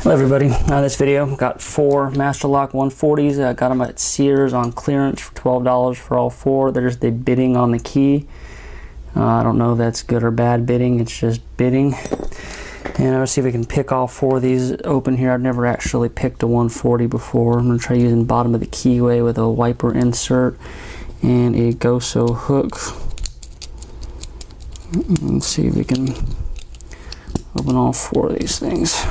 Hello everybody, this video got 4 Master Lock 140s. I got them at Sears on clearance for $12 for all 4. There's the bidding on the key. I don't know if that's good or bad bidding, it's just bidding. And let's see if we can pick all 4 of these open here. I've never actually picked a 140 before. I'm going to try using the bottom of the keyway with a wiper insert and a Goso hook. Let's see if we can open all 4 of these things.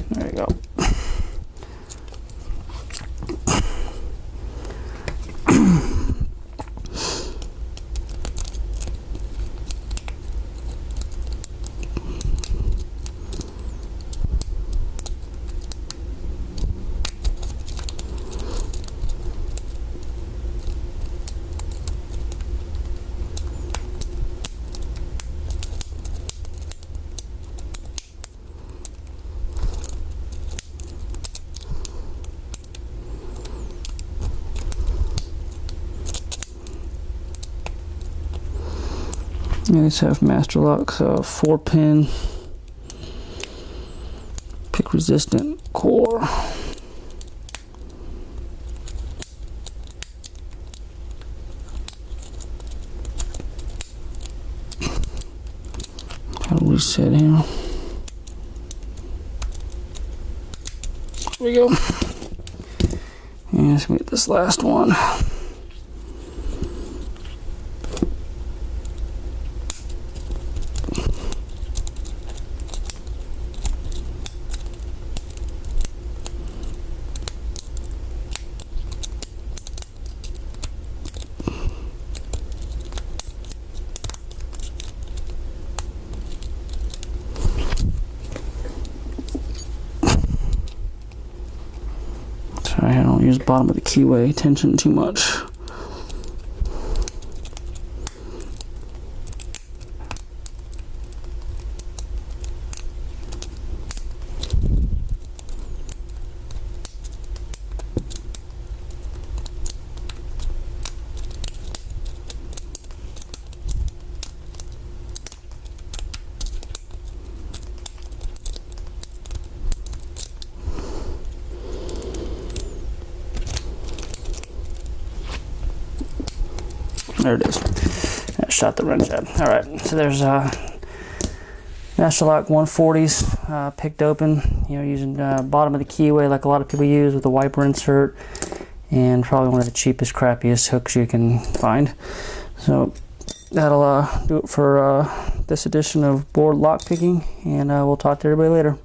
There you go. These have Master Lock's 4-pin pick resistant core. How do we set here? There we go. And let's get this last one. Sorry, I don't use the bottom of the keyway tension too much. There it is. I shot the wrench out. Alright, so there's Master Lock 140s picked open, using bottom of the keyway like a lot of people use with a wiper insert, and probably one of the cheapest, crappiest hooks you can find. So that'll do it for this edition of board lock picking, and we'll talk to everybody later.